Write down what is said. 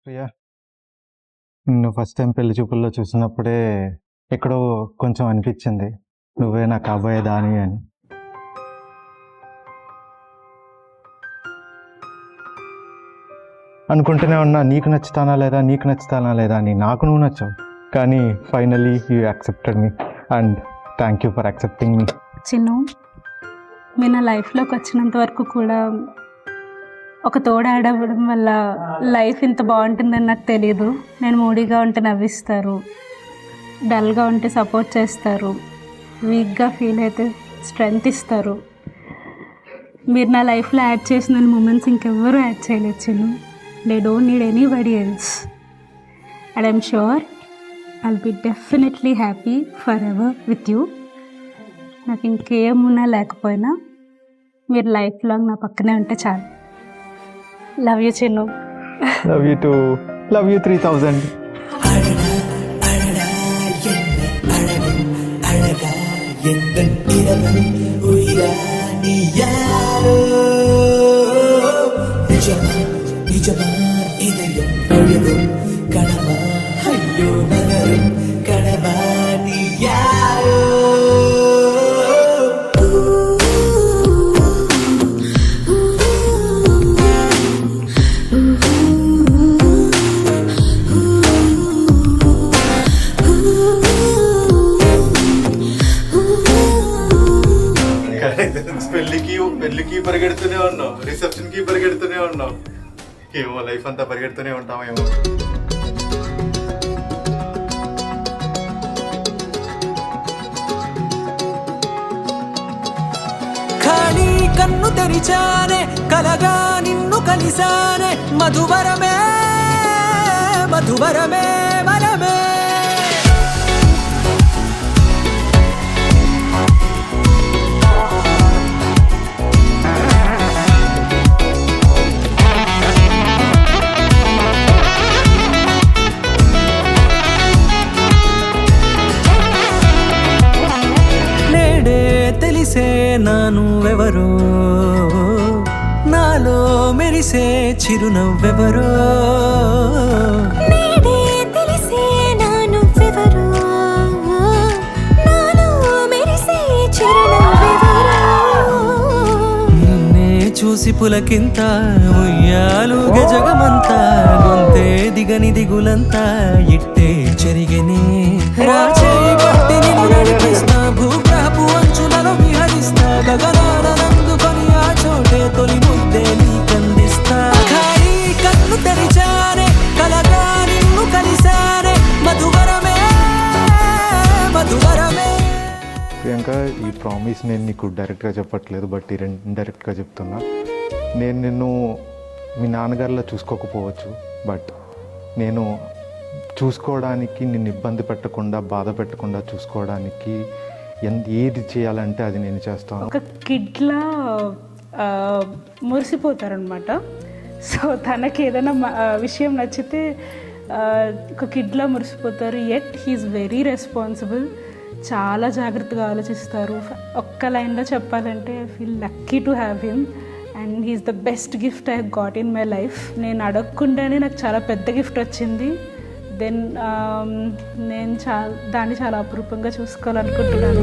ప్రియా, నిన్ను first time పెళ్లి చూపుల్లో చూసినప్పుడే ఎక్కడో కొంచెం అనిపించింది నువ్వే నా కాబోయే దాని అని. అనుకుంటూనే ఉన్నా నీకు నచ్చుతానా లేదా అని. నాకు నువ్వు నచ్చావు, కానీ finally you accepted me and thank you for accepting me. Chinnu, మీరు నా లైఫ్లోకి వచ్చినంత వరకు కూడా ఒక తోడు ఆడవడం వల్ల లైఫ్ ఇంత బాగుంటుందని నాకు తెలియదు. నేను మూడీగా ఉంటే నవ్విస్తారు, డల్గా ఉంటే సపోర్ట్ చేస్తారు, వీక్గా ఫీల్ అయితే స్ట్రెంగ్త్ ఇస్తారు. మీరు నా లైఫ్లో యాడ్ చేసిన మూమెంట్స్ ఇంకెవ్వరూ యాడ్ చేయలేదు Chinnu. They don't need anybody else and I'm sure I'll be definitely happy for ever with you. నాకు ఇంకేమున్నా లేకపోయినా మీరు లైఫ్ లాంగ్ నా పక్కనే ఉంటే చాలు. Love you Chinnu. Love you two. Love you 3000. పెళ్ళికి పరిగెడుతూనే ఉన్నావు, రిసెప్షన్కి పరిగెడుతూనే ఉన్నావు. ఏమో లైఫ్ అంతా పరిగెడుతూనే ఉంటామేమో. ఖాళీ కన్ను తెరిచానే, కలగా నిన్ను కలిసానే, మధువరమే మధువరమే వరమే. తెలిసే నానువెవరో, నాలో మెరిసే చిరునవ్వెవరో. తెలిసే నానువెవరో, నాలో మెరిసే చిరునవ్వెవరో. నిన్నే చూసి పులకింత ఉయ్యాలుగ జగమంతా, గొంతే దిగని దిగులంతా ఇట్టే చెరిగనే. రాచే పట్టి నిన్ను నడిపిస్తా, భూగ్రహపు అంచులలో విహరిస్తా, గగనానందుకొని ఆ చోటే తొలి ముద్దే నీకందిస్తా. ఖాళీ కన్ను తెరిచానే, కలగా నిన్ను కలిసానే, మధువరమే మధువరమే. ప్రియాంక, ఈ ప్రామిస్ నేను నీకు డైరెక్ట్గా చెప్పట్లేదు, బట్ ఇండైరెక్ట్గా చెప్తున్నా. నేను నిన్ను మీ నాన్నగారిలో చూసుకోకపోవచ్చు, బట్ నేను చూసుకోవడానికి, నిన్ను ఇబ్బంది పెట్టకుండా బాధ పెట్టకుండా చూసుకోవడానికి ఏది చేయాలంటే అది నేను చేస్తాను. ఒక కిడ్లా మురిసిపోతారనమాట. సో తనకి ఏదైనా విషయం నచ్చితే ఒక కిడ్లా మురిసిపోతారు. ఎట్ హీఈస్ వెరీ రెస్పాన్సిబుల్, చాలా జాగ్రత్తగా ఆలోచిస్తారు. ఒక్క లైన్లో చెప్పాలంటే I feel lucky to have him and he's the best gift I got in my life. నేను అడగకుండానే నాకు చాలా పెద్ద గిఫ్ట్ వచ్చింది. దెన్ నేను దాన్ని చాలా అపురూపంగా చూసుకోవాలనుకుంటున్నాను.